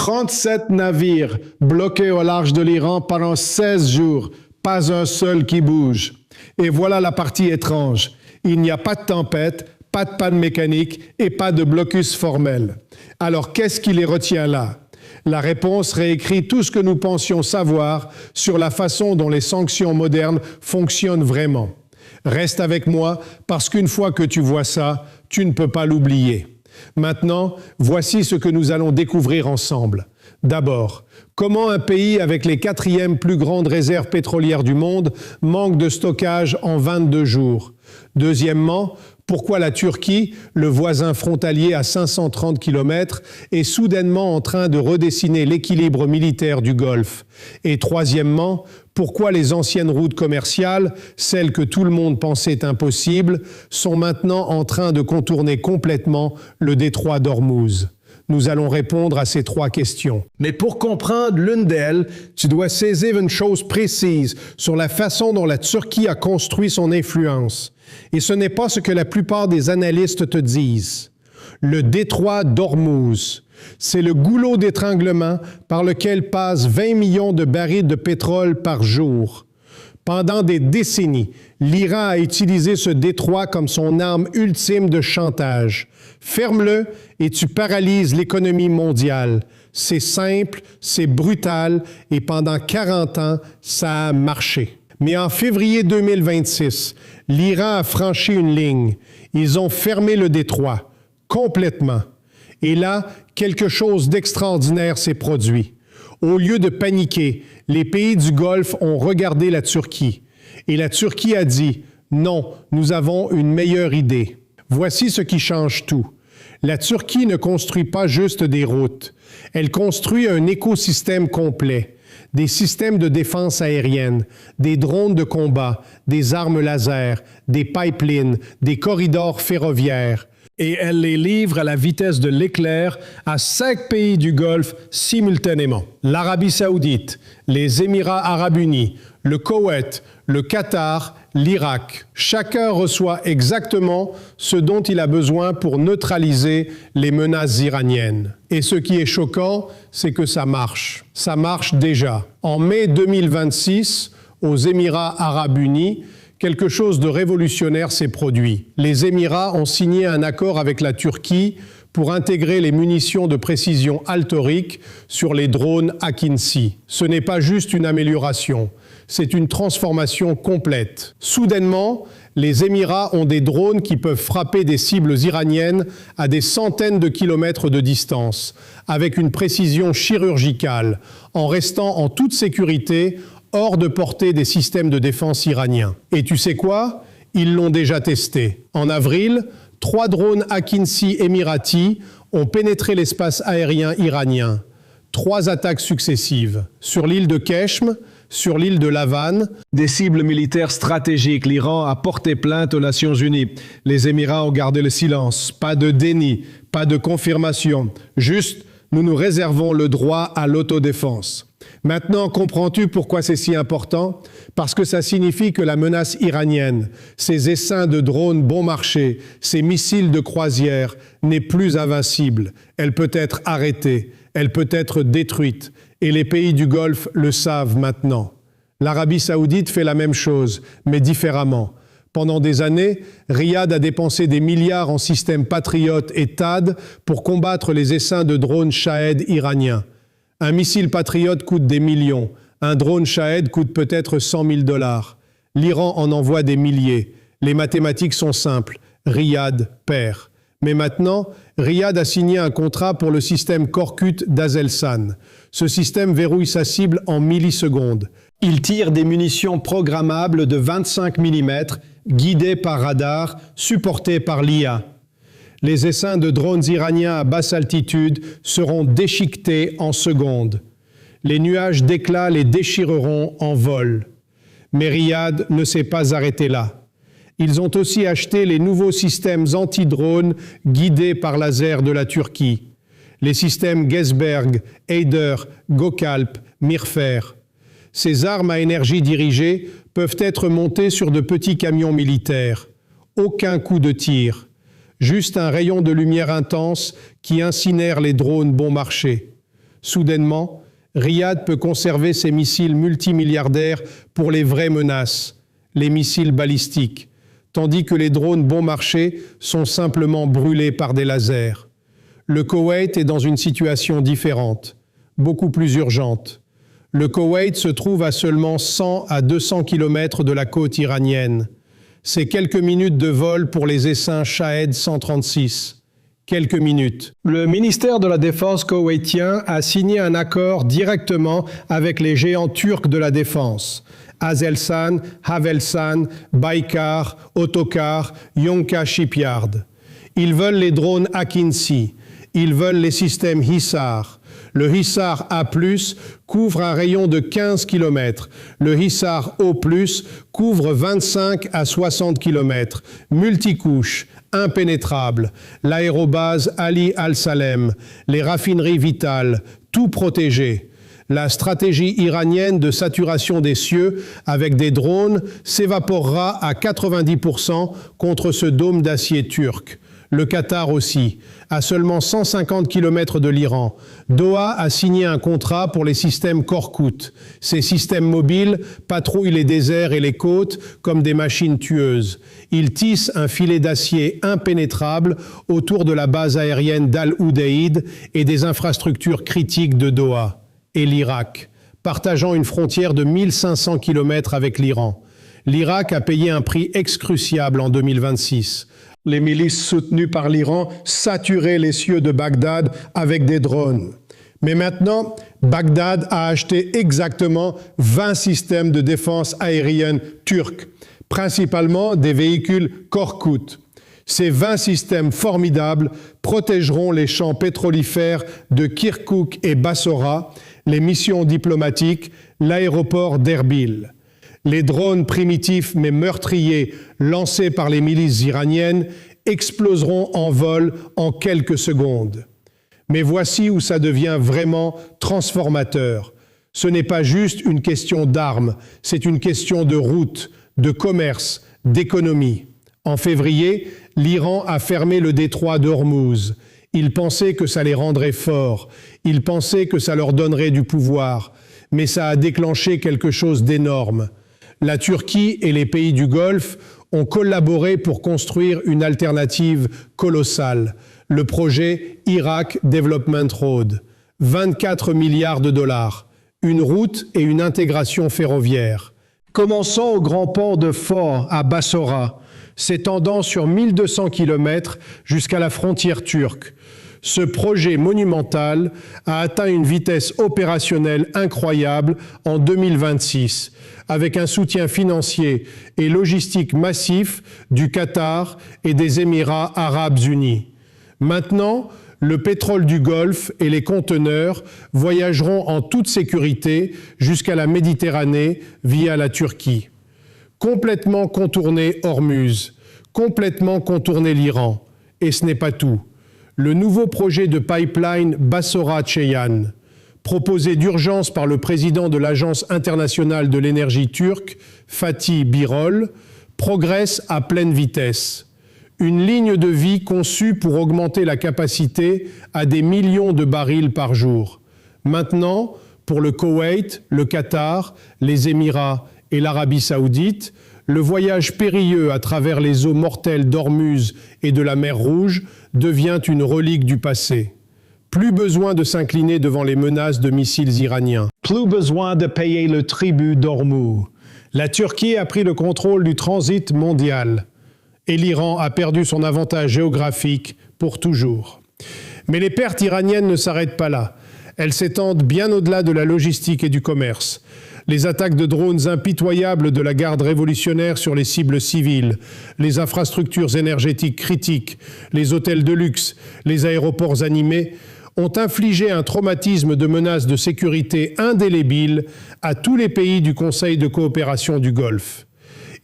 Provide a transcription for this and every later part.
37 navires bloqués au large de l'Iran pendant 16 jours, pas un seul qui bouge. Et voilà la partie étrange. Il n'y a pas de tempête, pas de panne mécanique et pas de blocus formel. Alors qu'est-ce qui les retient là? La réponse réécrit tout ce que nous pensions savoir sur la façon dont les sanctions modernes fonctionnent vraiment. Reste avec moi parce qu'une fois que tu vois ça, tu ne peux pas l'oublier. Maintenant, voici ce que nous allons découvrir ensemble. D'abord, comment un pays avec les 4e plus grandes réserves pétrolières du monde manque de stockage en 22 jours. Deuxièmement, pourquoi la Turquie, le voisin frontalier à 530 km, est soudainement en train de redessiner l'équilibre militaire du Golfe. Et troisièmement, pourquoi les anciennes routes commerciales, celles que tout le monde pensait impossibles, sont maintenant en train de contourner complètement le détroit d'Ormuz. Nous allons répondre à ces 3 questions. Mais pour comprendre l'une d'elles, tu dois saisir une chose précise sur la façon dont la Turquie a construit son influence. Et ce n'est pas ce que la plupart des analystes te disent. Le détroit d'Ormuz, c'est le goulot d'étranglement par lequel passent 20 millions de barils de pétrole par jour. Pendant des décennies, l'Iran a utilisé ce détroit comme son arme ultime de chantage. Ferme-le et tu paralyses l'économie mondiale. C'est simple, c'est brutal et pendant 40 ans, ça a marché. Mais en février 2026, l'Iran a franchi une ligne. Ils ont fermé le détroit, complètement. Et là, quelque chose d'extraordinaire s'est produit. Au lieu de paniquer, les pays du Golfe ont regardé la Turquie. Et la Turquie a dit « Non, nous avons une meilleure idée ». Voici ce qui change tout. La Turquie ne construit pas juste des routes. Elle construit un écosystème complet. Des systèmes de défense aérienne, des drones de combat, des armes laser, des pipelines, des corridors ferroviaires. Et elle les livre à la vitesse de l'éclair à 5 pays du Golfe simultanément. L'Arabie saoudite, les Émirats arabes unis, le Koweït, le Qatar, l'Irak. Chacun reçoit exactement ce dont il a besoin pour neutraliser les menaces iraniennes. Et ce qui est choquant, c'est que ça marche. Ça marche déjà. En mai 2026, aux Émirats arabes unis, quelque chose de révolutionnaire s'est produit. Les Émirats ont signé un accord avec la Turquie pour intégrer les munitions de précision altorique sur les drones Akinci. Ce n'est pas juste une amélioration, c'est une transformation complète. Soudainement, les Émirats ont des drones qui peuvent frapper des cibles iraniennes à des centaines de kilomètres de distance, avec une précision chirurgicale, en restant en toute sécurité, hors de portée des systèmes de défense iraniens. Et tu sais quoi? Ils l'ont déjà testé. En avril, 3 drones Akinci émiratis ont pénétré l'espace aérien iranien. 3 attaques successives. Sur l'île de Keshm, sur l'île de Lavan, des cibles militaires stratégiques. L'Iran a porté plainte aux Nations Unies. Les Émirats ont gardé le silence. Pas de déni, pas de confirmation. Juste, nous nous réservons le droit à l'autodéfense. Maintenant, comprends-tu pourquoi c'est si important? Parce que ça signifie que la menace iranienne, ces essaims de drones bon marché, ces missiles de croisière, n'est plus invincible. Elle peut être arrêtée, elle peut être détruite. Et les pays du Golfe le savent maintenant. L'Arabie saoudite fait la même chose, mais différemment. Pendant des années, Riyad a dépensé des milliards en systèmes Patriot et THAAD pour combattre les essaims de drones Shahed iraniens. Un missile Patriot coûte des millions. Un drone Shahed coûte peut-être 100 000 $. L'Iran en envoie des milliers. Les mathématiques sont simples. Riyad perd. Mais maintenant, Riyad a signé un contrat pour le système Korkut d'Aselsan. Ce système verrouille sa cible en millisecondes. Il tire des munitions programmables de 25 mm, guidées par radar, supportées par l'IA. Les essaims de drones iraniens à basse altitude seront déchiquetés en secondes. Les nuages d'éclats les déchireront en vol. Mais Riyad ne s'est pas arrêté là. Ils ont aussi acheté les nouveaux systèmes anti-drones guidés par laser de la Turquie. Les systèmes Gesberg, Eider, Gökalp, Mirfer. Ces armes à énergie dirigée peuvent être montées sur de petits camions militaires. Aucun coup de tir. Juste un rayon de lumière intense qui incinère les drones bon marché. Soudainement, Riyad peut conserver ses missiles multimilliardaires pour les vraies menaces, les missiles balistiques, tandis que les drones bon marché sont simplement brûlés par des lasers. Le Koweït est dans une situation différente, beaucoup plus urgente. Le Koweït se trouve à seulement 100 à 200 km de la côte iranienne. C'est quelques minutes de vol pour les essaims Shahed 136. Quelques minutes. Le ministère de la Défense koweïtien a signé un accord directement avec les géants turcs de la défense. Aselsan, Havelsan, Baykar, Otokar, Yonka Shipyard. Ils veulent les drones Akinci. Ils veulent les systèmes Hissar. Le Hissar A+, couvre un rayon de 15 km. Le Hissar O+, couvre 25 à 60 km. Multicouche, impénétrable. L'aérobase Ali Al-Salem, les raffineries vitales, tout protégé. La stratégie iranienne de saturation des cieux avec des drones s'évaporera à 90% contre ce dôme d'acier turc. Le Qatar aussi, à seulement 150 km de l'Iran. Doha a signé un contrat pour les systèmes Korkut. Ces systèmes mobiles patrouillent les déserts et les côtes comme des machines tueuses. Ils tissent un filet d'acier impénétrable autour de la base aérienne d'Al-Udeid et des infrastructures critiques de Doha. Et l'Irak, partageant une frontière de 1500 km avec l'Iran. L'Irak a payé un prix excruciable en 2026. Les milices soutenues par l'Iran saturaient les cieux de Bagdad avec des drones. Mais maintenant, Bagdad a acheté exactement 20 systèmes de défense aérienne turcs, principalement des véhicules Korkut. Ces 20 systèmes formidables protégeront les champs pétrolifères de Kirkouk et Bassora, les missions diplomatiques, l'aéroport d'Erbil. Les drones primitifs mais meurtriers lancés par les milices iraniennes exploseront en vol en quelques secondes. Mais voici où ça devient vraiment transformateur. Ce n'est pas juste une question d'armes, c'est une question de route, de commerce, d'économie. En février, l'Iran a fermé le détroit d'Ormuz. Ils pensaient que ça les rendrait forts, ils pensaient que ça leur donnerait du pouvoir, mais ça a déclenché quelque chose d'énorme. La Turquie et les pays du Golfe ont collaboré pour construire une alternative colossale, le projet Iraq Development Road. 24 milliards de dollars, une route et une intégration ferroviaire. Commençons au grand port de Fors à Bassora, s'étendant sur 1200 km jusqu'à la frontière turque. Ce projet monumental a atteint une vitesse opérationnelle incroyable en 2026, avec un soutien financier et logistique massif du Qatar et des Émirats arabes unis. Maintenant, le pétrole du Golfe et les conteneurs voyageront en toute sécurité jusqu'à la Méditerranée via la Turquie. Complètement contourner Ormuz, complètement contourner l'Iran. Et ce n'est pas tout. Le nouveau projet de pipeline Bassora-Ceyhan, proposé d'urgence par le président de l'Agence internationale de l'énergie turque, Fatih Birol, progresse à pleine vitesse. Une ligne de vie conçue pour augmenter la capacité à des millions de barils par jour. Maintenant, pour le Koweït, le Qatar, les Émirats et l'Arabie saoudite, le voyage périlleux à travers les eaux mortelles d'Ormuz et de la mer Rouge devient une relique du passé. Plus besoin de s'incliner devant les menaces de missiles iraniens. Plus besoin de payer le tribut d'Ormuz. La Turquie a pris le contrôle du transit mondial. Et l'Iran a perdu son avantage géographique pour toujours. Mais les pertes iraniennes ne s'arrêtent pas là. Elles s'étendent bien au-delà de la logistique et du commerce. Les attaques de drones impitoyables de la garde révolutionnaire sur les cibles civiles, les infrastructures énergétiques critiques, les hôtels de luxe, les aéroports animés, ont infligé un traumatisme de menaces de sécurité indélébile à tous les pays du Conseil de coopération du Golfe.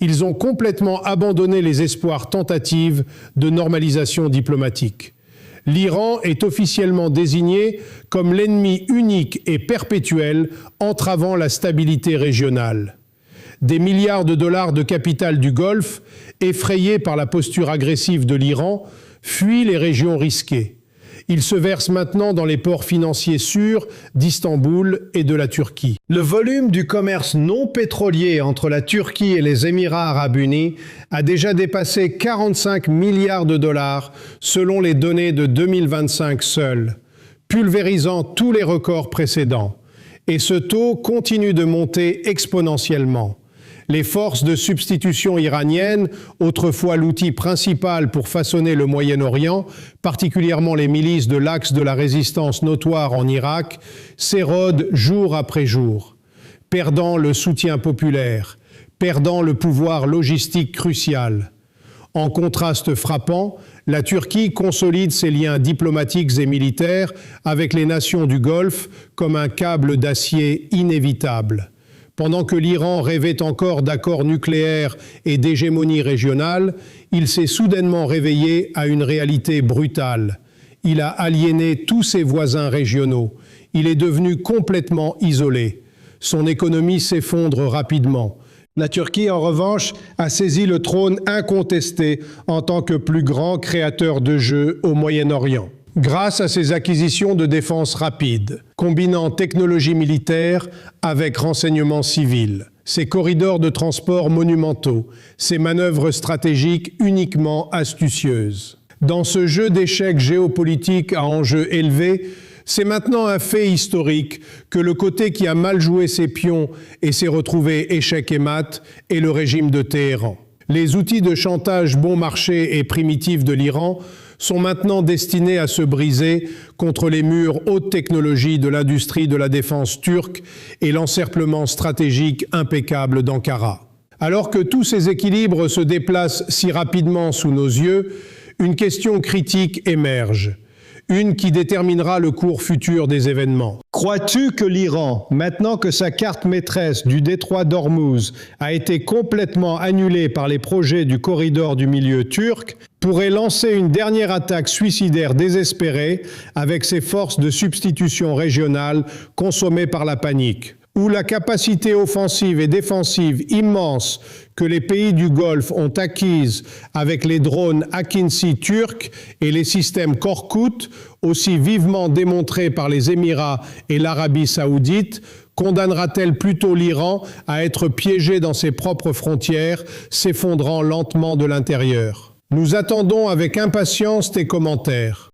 Ils ont complètement abandonné les espoirs tentatives de normalisation diplomatique. L'Iran est officiellement désigné comme l'ennemi unique et perpétuel entravant la stabilité régionale. Des milliards de dollars de capital du Golfe, effrayés par la posture agressive de l'Iran, fuient les régions risquées. Il se verse maintenant dans les ports financiers sûrs d'Istanbul et de la Turquie. Le volume du commerce non pétrolier entre la Turquie et les Émirats arabes unis a déjà dépassé 45 milliards de dollars selon les données de 2025 seules, pulvérisant tous les records précédents. Et ce taux continue de monter exponentiellement. Les forces de substitution iraniennes, autrefois l'outil principal pour façonner le Moyen-Orient, particulièrement les milices de l'axe de la résistance notoire en Irak, s'érodent jour après jour, perdant le soutien populaire, perdant le pouvoir logistique crucial. En contraste frappant, la Turquie consolide ses liens diplomatiques et militaires avec les nations du Golfe comme un câble d'acier inévitable. Pendant que l'Iran rêvait encore d'accords nucléaires et d'hégémonie régionale, il s'est soudainement réveillé à une réalité brutale. Il a aliéné tous ses voisins régionaux. Il est devenu complètement isolé. Son économie s'effondre rapidement. La Turquie, en revanche, a saisi le trône incontesté en tant que plus grand créateur de jeux au Moyen-Orient. Grâce à ses acquisitions de défense rapides, combinant technologie militaire avec renseignement civil, ses corridors de transport monumentaux, ses manœuvres stratégiques uniquement astucieuses. Dans ce jeu d'échecs géopolitiques à enjeux élevés, c'est maintenant un fait historique que le côté qui a mal joué ses pions et s'est retrouvé échec et mat est le régime de Téhéran. Les outils de chantage bon marché et primitifs de l'Iran sont maintenant destinés à se briser contre les murs haute technologie de l'industrie de la défense turque et l'encerclement stratégique impeccable d'Ankara. Alors que tous ces équilibres se déplacent si rapidement sous nos yeux, une question critique émerge. Une qui déterminera le cours futur des événements. Crois-tu que l'Iran, maintenant que sa carte maîtresse du détroit d'Ormuz a été complètement annulée par les projets du corridor du milieu turc, pourrait lancer une dernière attaque suicidaire désespérée avec ses forces de substitution régionales consommées par la panique? Où la capacité offensive et défensive immense que les pays du Golfe ont acquise avec les drones Akinci turcs et les systèmes Korkut, aussi vivement démontrés par les Émirats et l'Arabie saoudite, condamnera-t-elle plutôt l'Iran à être piégé dans ses propres frontières, s'effondrant lentement de l'intérieur? Nous attendons avec impatience tes commentaires.